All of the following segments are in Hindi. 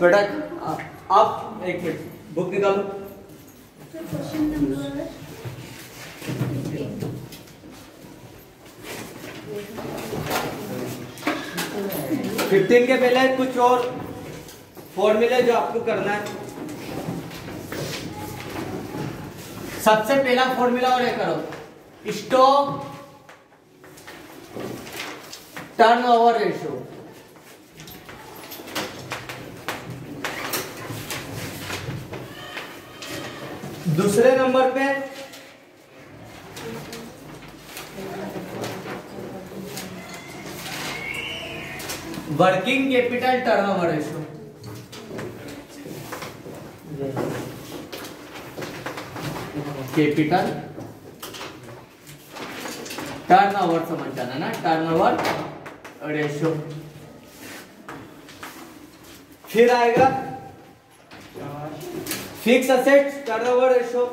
प्रोडक्ट आप एक मिनट बुक निकालो। क्वेश्चन नंबर 15 के पहले कुछ और फॉर्मूले जो आपको करना है। सबसे पहला फॉर्मूला और ये करो, स्टॉक टर्नओवर रेशियो। दूसरे नंबर पे working capital turnover ratio. Capital turnover समझ जाना ना, टर्नओवर रेशियो। फिर आएगा fix assets turnover ratio.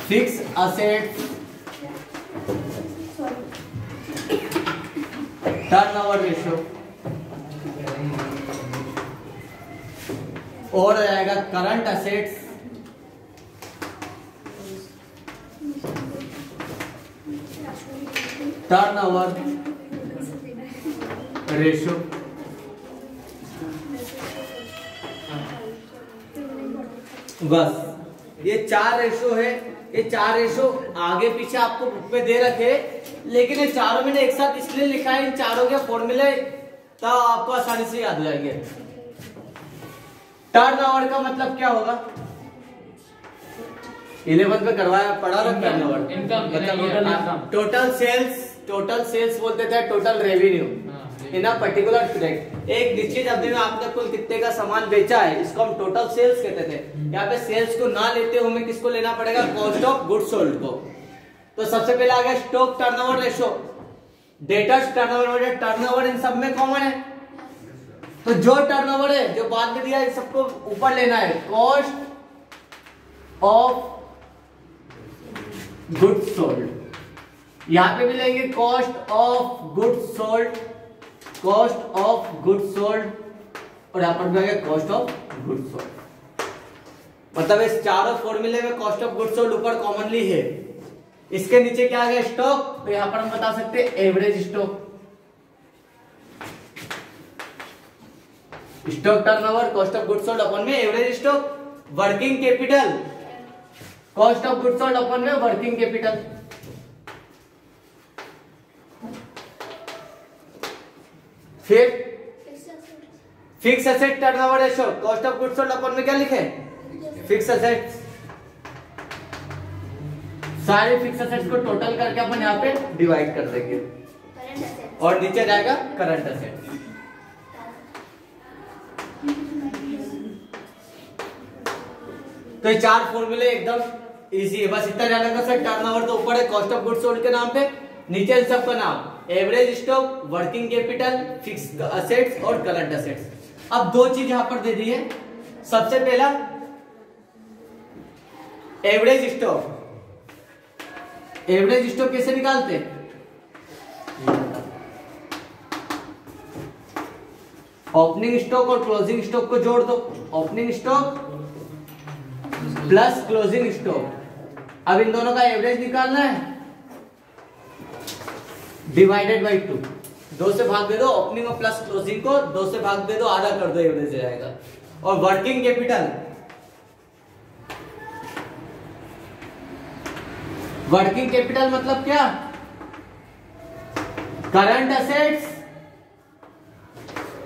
Fix assets turnover ratio. और आएगा करंट असेट्स टर्नओवर रेशियो। बस ये 4 रेशो है। ये 4 रेशो आगे पीछे आपको बुक में दे रखे, लेकिन ये चारों मैंने एक साथ इसलिए लिखा है, इन चारों के फॉर्मूले तो आपको आसानी से याद हो जाएंगे। टर्नओवर का मतलब क्या होगा? 11th में करवाया पढ़ा रहा turnover income, total sales. Total sales बोलते थे total revenue in a particular period. एक निश्चित अवधि में आपने कुल कितने का सामान बेचा है, इसको हम टोटल सेल्स कहते थे। यहाँ पे सेल्स को ना लेते हुए हमें किसको लेना पड़ेगा? कॉस्ट ऑफ गुड्स सोल्ड को। तो सबसे पहले आ गया stock turnover ratio, debtors turnover. Turnover in सब में कॉमन है, तो जो टर्नओवर है जो बाद में दिया है सबको ऊपर लेना है। कॉस्ट ऑफ गुड्स सोल्ड, यहां पे भी लेंगे cost of goods sold, cost of goods sold, और यहां पर भी आएगा कॉस्ट ऑफ गुड्स सोल्ड। मतलब इस चारों फॉर्मूले में कॉस्ट ऑफ गुड्स सोल्ड ऊपर कॉमनली है। इसके नीचे क्या आ गया? स्टॉक। तो यहां पर हम बता सकते हैं average stock. Stock turnover cost of goods sold upon में average stock. Working capital cost of goods sold upon में वर्किंग कैपिटल। फिर fix asset turnover ratio, cost of goods sold upon में क्या लिखे? Fix assets. सारे फिक्स एसेट्स को टोटल करके अपन यहाँ पे डिवाइड कर देंगे, और नीचे जाएगा करंट एसेट्स। तो ये 4 फॉर्मूले एकदम इजी है, बस इतना ध्यान रखना सर। टर्नओवर तो ऊपर है कॉस्ट ऑफ गुड्स सोल्ड के नाम पे, नीचे इन सब का नाम average stock, working capital, fix assets और करंट असेट्स। अब 2 चीज यहां पर दे दी है। सबसे पहला एवरेज स्टॉक। एवरेज स्टॉक कैसे निकालते हैं? ओपनिंग स्टॉक और क्लोजिंग स्टॉक को जोड़ दो। Opening stock plus closing stock. अब इन दोनों का एवरेज निकालना है, डिवाइडेड बाई 2। 2 से भाग दे दो ओपनिंग और प्लस क्लोजिंग को, 2 से भाग दे दो, आधा कर दो, एवरेज आ जाएगा। और वर्किंग कैपिटल, वर्किंग कैपिटल मतलब क्या? Current assets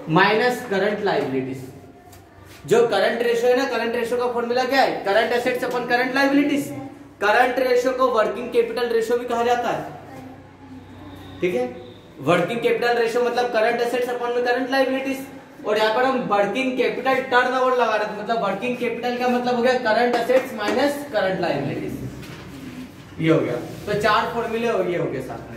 minus current liabilities. जो करंट रेशियो है ना, करंट रेशियो का फॉर्मूला क्या है? करंट एसेट्स अपन करंट लायबिलिटीज। करंट रेशियो को वर्किंग कैपिटल रेशियो भी कहा जाता है, ठीक है। वर्किंग कैपिटल रेशियो मतलब करंट एसेट्स अपन में करंट लायबिलिटीज, और यहाँ पर हम वर्किंग कैपिटल टर्नओवर लगा रहे थे, मतलब वर्किंग कैपिटल का मतलब हो गया current assets minus current liabilities. ये हो गया। तो 4 फॉर्मूले हो गए साथ में।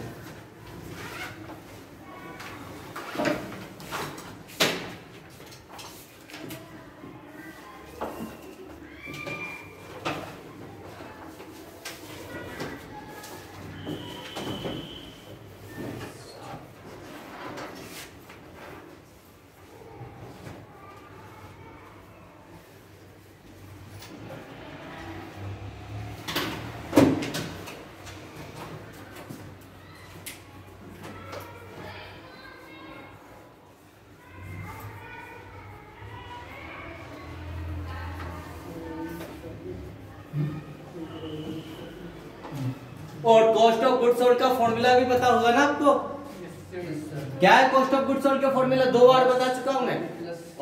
और कॉस्ट ऑफ गुड्स सोल्ड का फॉर्मूला भी पता होगा ना आपको? क्या है कॉस्ट ऑफ गुड्स सोल्ड का फॉर्मूला? 2 बार बता चुका हूं मैं।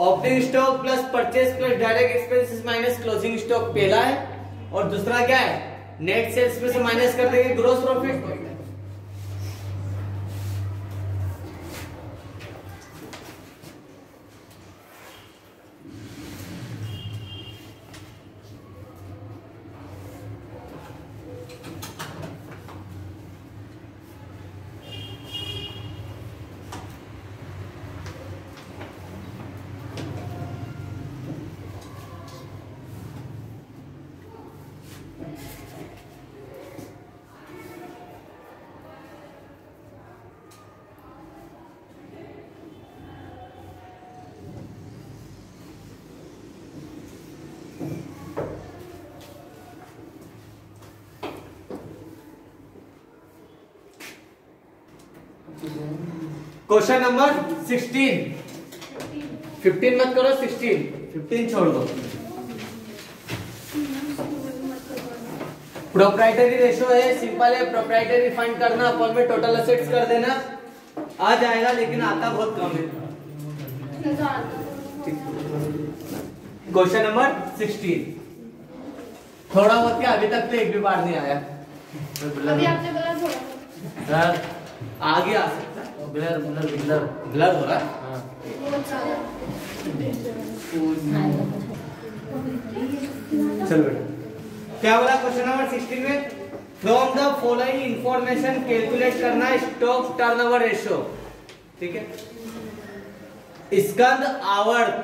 Opening stock plus purchase plus direct expenses minus closing stock पहला है, और दूसरा क्या है? नेट सेल्स में से माइनस कर देंगे ग्रोस प्रॉफिट। क्वेश्चन नंबर 16, 15 मत करो, 15 छोड़ दो। प्रोप्राइटरी रेशो है, सिंपल है, प्रोप्राइटरी फाइंड करना, अपन में टोटल असेट्स कर देना, आ जाएगा, लेकिन आता बहुत कम है। क्वेश्चन नंबर 16, थोड़ा बहुत क्या अभी तक तो एक भी बार नहीं आया। अभी आपने बोला थोड़ा सर आगे आ सकता है। ब्लर हो रहा है। चलो बेटा, क्या बोला क्वेश्चन नंबर 16 में? From the following information calculate करना स्टॉक टर्नओवर रेशियो। ठीक है, स्कंद आवर्त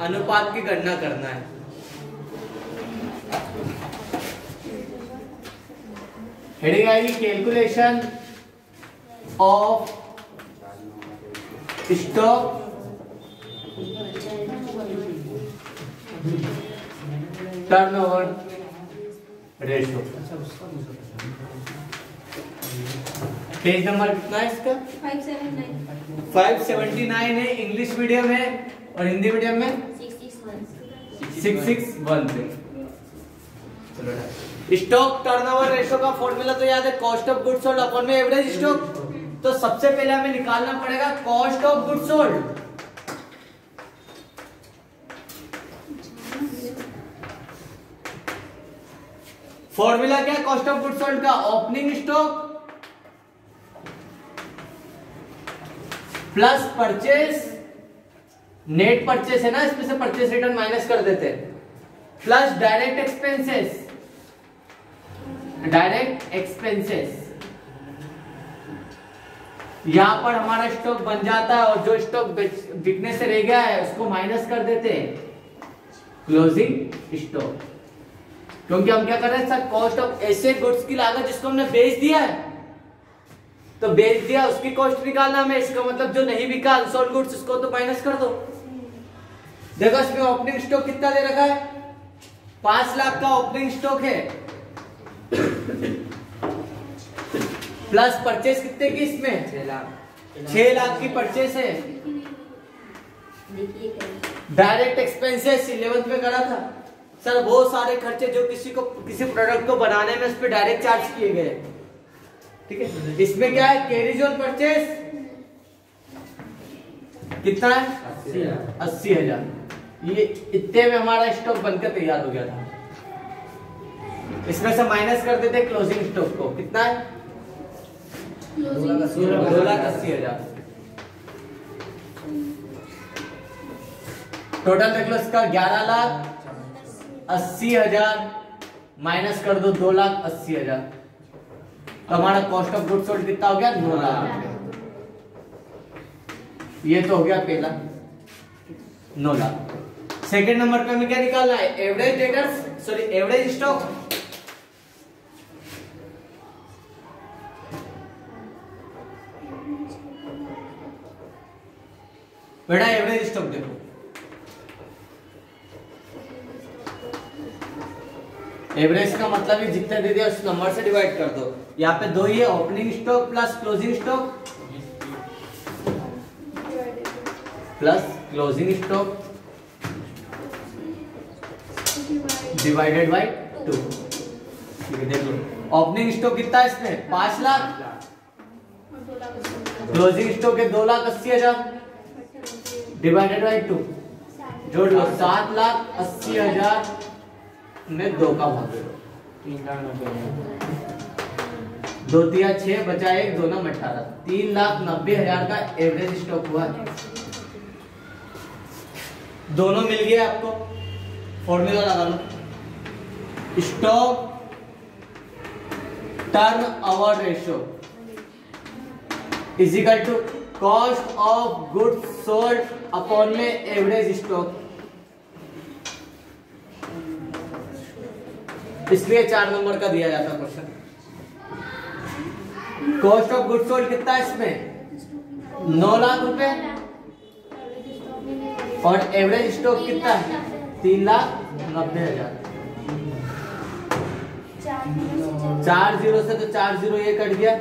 अनुपात की गणना करना है। हेडिंग आएगी calculation of stock turnover ratio. Page number कितना है इसका? 579 579 है। इंग्लिश मीडियम है और हिंदी मीडियम में 661 थे। स्टॉक टर्नओवर रेशियो का फॉर्मूला तो याद है, cost of goods sold upon में एवरेज स्टॉक। तो सबसे पहले हमें निकालना पड़ेगा cost of goods sold. Formula क्या है कॉस्ट ऑफ गुड्स सोल्ड का? Opening stock plus purchase, net purchase है ना, इसमें से परचेस रिटर्न माइनस कर देते हैं, plus direct expenses, direct expenses. यहां पर हमारा स्टॉक बन जाता है और जो स्टॉक बिकने से रह गया है उसको माइनस कर देते हैं क्लोजिंग स्टॉक। क्योंकि हम क्या कर रहे हैं सर, कॉस्ट ऑफ ऐसे गुड्स की लागत जिसको हमने बेच दिया है, तो बेच दिया उसकी कॉस्ट निकालना हमें। इसका मतलब जो नहीं बिका अनसोल्ड गुड्स उसको तो माइनस कर दो। देखो इसमें ओपनिंग स्टॉक कितना दे रखा है? 5 लाख का ओपनिंग स्टॉक है, प्लस परचेस कितने की इसमें? 6 लाख की परचेस है। डायरेक्ट एक्सपेंसेस 11th में करा था सर, बहुत सारे खर्चे जो किसी प्रोडक्ट को बनाने में उस पर डायरेक्ट चार्ज किए गए। ठीक है, इसमें क्या है? कैरीज ऑन परचेस कितना है? 80,000। ये इतने में हमारा स्टॉक बनकर तैयार हो गया था। इसमें से माइनस कर देते क्लोजिंग स्टॉक को, कितना है? 2,80,000। टोटल देख लो इसका 11,80,000 माइनस कर दो 2,80,000, तो हमारा कॉस्ट ऑफ गुड्स सोल्ड कितना हो गया? 9 लाख। ये तो हो गया पहला 9 लाख। सेकेंड नंबर पे हमें क्या निकालना है? Average debtors, sorry average stock. बेटा एवरेज स्टॉक देखो, एवरेज का मतलब ही जितने दे दिया उस नंबर से डिवाइड कर दो। यहाँ पे 2 ही है, opening stock plus closing stock plus closing stock divided by 2। ठीक है, देख लो ओपनिंग स्टॉक कितना है इसमें 5 लाख, और 2 लाख क्लोजिंग स्टॉक है 2,80,000 डिवाइडेड बाई 2, जोड़ लो 7,80,000 में 2 का भाग दे दो, 2 तिया 6 बचा 1, 2 9 18, 3,90,000 का एवरेज स्टॉक हुआ है। दोनों मिल गए आपको, फॉर्मूला लगा लो, stock turn over ratio is equal to cost of goods sold upon में एवरेज स्टॉक। इसलिए 4 नंबर का दिया जाता question. Cost of goods sold कितना है इसमें 9 लाख रुपए, और एवरेज स्टॉक कितना है 3,90,000। 4 जीरो से तो 4 जीरो ये कट गया,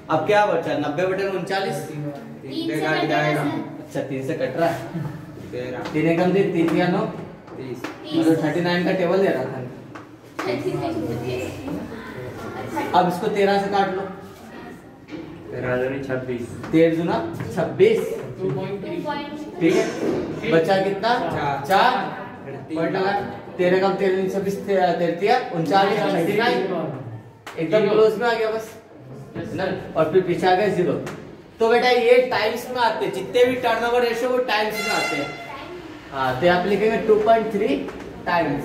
अब क्या बचा 90/39, 3 से कट जाएगा। अच्छा 3 से कट रहा है, 3 एकम 3, 3 या 9, 30, मतलब 39 का टेबल दे रहा था। अब इसको 13 से काट लो, 26, 13 दूना 26, ठीक है, बचा कितना 4 पॉइंट लगा, 13 कम 13 26 39, 39 एकदम क्लोज में आ गया बस ना, और फिर पीछे आ गया 0। तो बेटा ये टाइम्स में आते हैं, जितने भी टर्नओवर रेशियो वो टाइम्स में आते हैं। हाँ तो आप लिखेंगे 2.3 टाइम्स,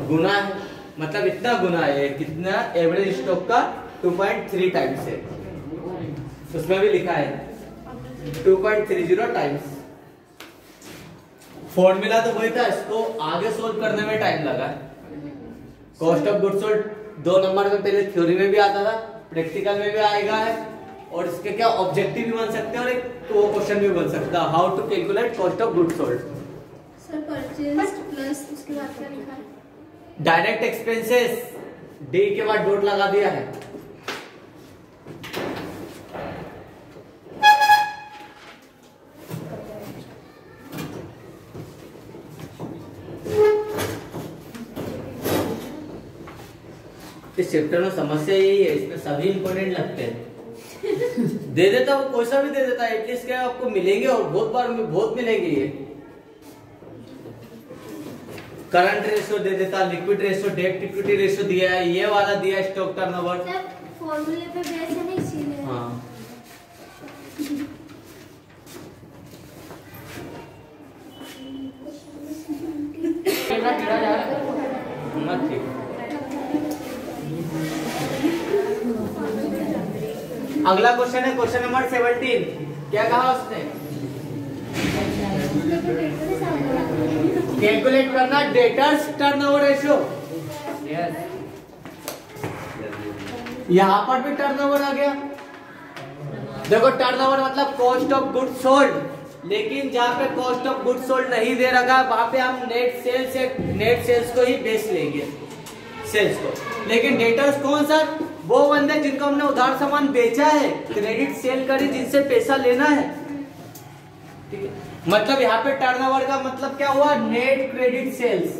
गुना है, मतलब इतना गुना है, कितना एवरेज स्टॉक का 2.3 टाइम्स है, उसमें भी लिखा है 2.30 टाइम्स। फॉर्मूला तो वही था, इसको आगे सोल्व करने में टाइम लगा। Cost of goods sold 2 number में पहले थ्योरी में भी आता था, प्रैक्टिकल में भी आएगा है, और इसके क्या ऑब्जेक्टिव भी बन सकते हैं और एक क्वेश्चन भी बन सकता है, how to calculate cost of goods sold. Sir purchase plus उसके बाद क्या लिखा है? डायरेक्ट एक्सपेंसेस डी के बाद डॉट लगा दिया है, इस चैप्टर में समस्या यही है, इसमें सभी इंपॉर्टेंट लगते हैं। दे देता वो कोई सा भी दे देता है, एटलीस्ट क्या आपको मिलेंगे, और बहुत बार बहुत मिलेंगे। ये करंट रेशियो दे देता, liquid ratio, debt equity ratio दिया है, ये वाला दिया है स्टॉक टर्नओवर। फॉर्मूले पे बेस है नहीं इसीलिए। हाँ मत ठीक। अगला क्वेश्चन है क्वेश्चन नंबर 17। क्या कहा उसने? कैलकुलेट करना डेटर्स टर्नओवर रेशियो। यहां पर भी टर्नओवर आ गया। देखो टर्नओवर मतलब कॉस्ट ऑफ गुड्स सोल्ड, लेकिन जहां पे कॉस्ट ऑफ गुड्स सोल्ड नहीं दे रखा वहां पे हम नेट सेल्स को ही बेस लेंगे, सेल्स को। लेकिन डेटर्स कौन सा? वो बंदे जिनको हमने उधार सामान बेचा है, क्रेडिट सेल करी, जिनसे पैसा लेना है, ठीक है। मतलब यहाँ पे टर्नओवर का मतलब क्या हुआ? Net credit sales.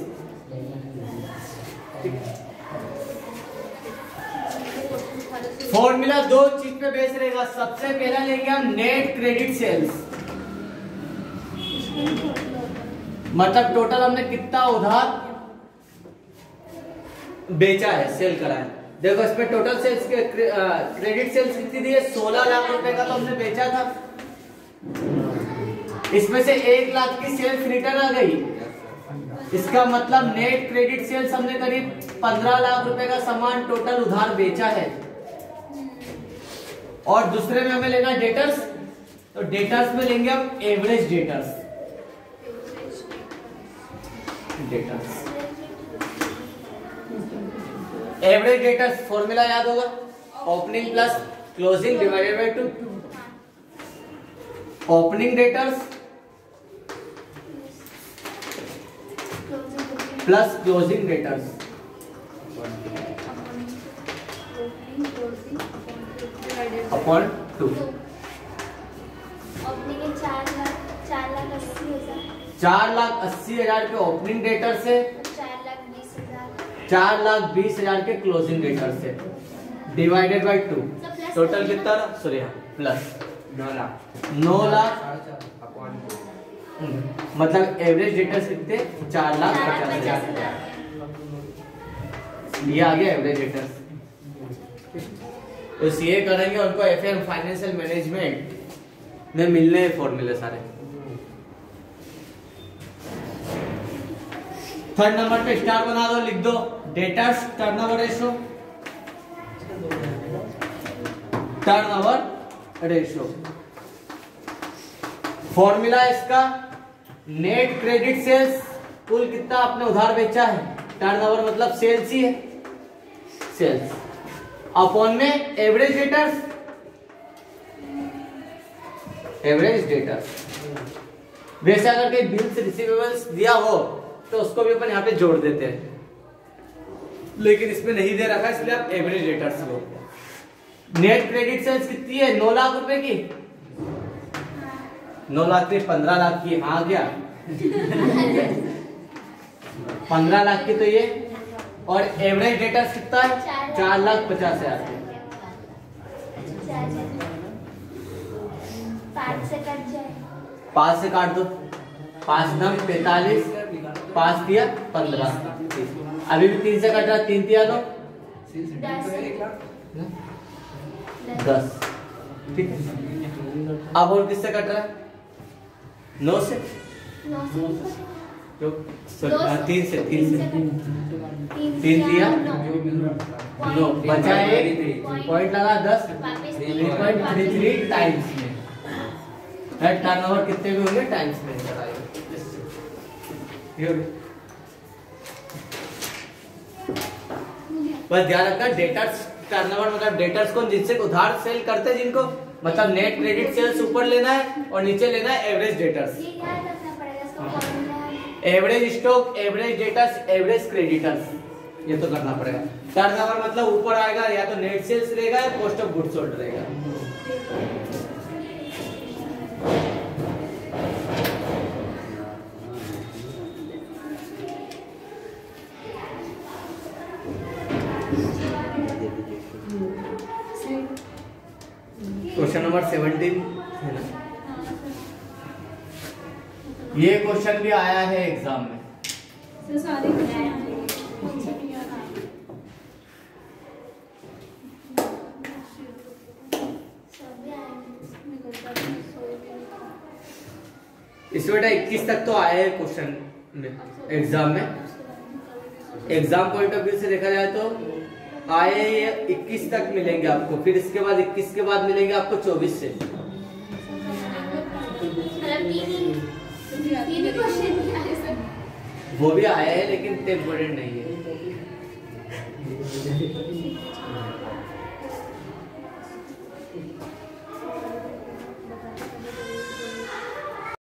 फॉर्मूला 2 चीज पे बेस रहेगा। सबसे पहला लेंगे हम नेट क्रेडिट सेल्स, मतलब टोटल हमने कितना उधार बेचा है, सेल करा है। देखो इसमें टोटल सेल्स के क्रेडिट सेल्स कितनी दी है? 16 लाख रुपए का तो हमने बेचा था। इसमें से 1 लाख की सेल्स रिटर्न आ गई। इसका मतलब नेट क्रेडिट सेल्स हमने करीब 15 लाख रुपए का सामान टोटल उधार बेचा है। और दूसरे में हमें लेना डेटर्स, तो डेटर्स में लेंगे हम average debtors. Average debtors formula याद होगा, opening plus closing divided by 2। Opening debtors plus closing debtors upon 2। Opening है 4,80,000। 4,80,000 के ओपनिंग डेटर से, 4 4,20,000 के क्लोजिंग डेटर्स है डिवाइडेड बाय 2 टोटल कितना सॉरी प्लस 9 लाख मतलब एवरेज डेटर्स कितने 4,50,000 ये आ गया एवरेज डेटर्स। तो सीए करेंगे उनको एफएम फाइनेंशियल मैनेजमेंट में मिलने हैं फॉर्मूले सारे। थर्ड नंबर पे स्टार बना दो लिख दो डेटर्स टर्नओवर रेशियो फॉर्मूला इसका नेट क्रेडिट सेल्स कुल कितना आपने उधार बेचा है टर्नओवर मतलब सेल्स ही है सेल्स अपॉन में एवरेज डेटर्स वैसे अगर कोई बिल्स रिसीवेबल्स दिया हो तो उसको भी अपन यहाँ पे जोड़ देते हैं लेकिन इसमें नहीं दे रखा इसलिए आप एवरेज डेटर्स लो। नेट क्रेडिट सेल्स कितनी है 9 लाख रुपए की 9 लाख में 15 लाख की हाँ गया 15 लाख की तो ये और एवरेज डेटर्स कितना है 4,50,000 5 से काट दो 5 9 45 5 दिया 15 अभी भी 3 से कट रहा 3 दिया लो 10 ठीक अब और किससे कट रहा है 9 से 3 से 3 दिया 9 बचा एक पॉइंट लगा 10 3.33 टाइम्स में टर्नओवर कितने भी होंगे टाइम्स में बस ध्यान रखना डेटर्स टर्नओवर मतलब डेटर्स को जिनसे उधार सेल करते हैं जिनको मतलब नेट क्रेडिट सेल्स ऊपर लेना है और नीचे लेना है average debtors average stock average debtors average creditors ये तो करना पड़ेगा। टर्नओवर मतलब ऊपर आएगा या तो नेट सेल्स रहेगा या कॉस्ट ऑफ गुड्स सोल्ड रहेगा। क्वेश्चन नंबर 17 है ना ये क्वेश्चन भी आया है एग्जाम में इस बेटा 21 तक तो आया है क्वेश्चन में एग्जाम में एग्जाम पॉइंट ऑफ व्यू से देखा जाए तो आए 21 तक मिलेंगे आपको फिर इसके बाद 21 के बाद मिलेंगे आपको 24 से वो भी आया है लेकिन इतना इम्पोर्टेंट नहीं है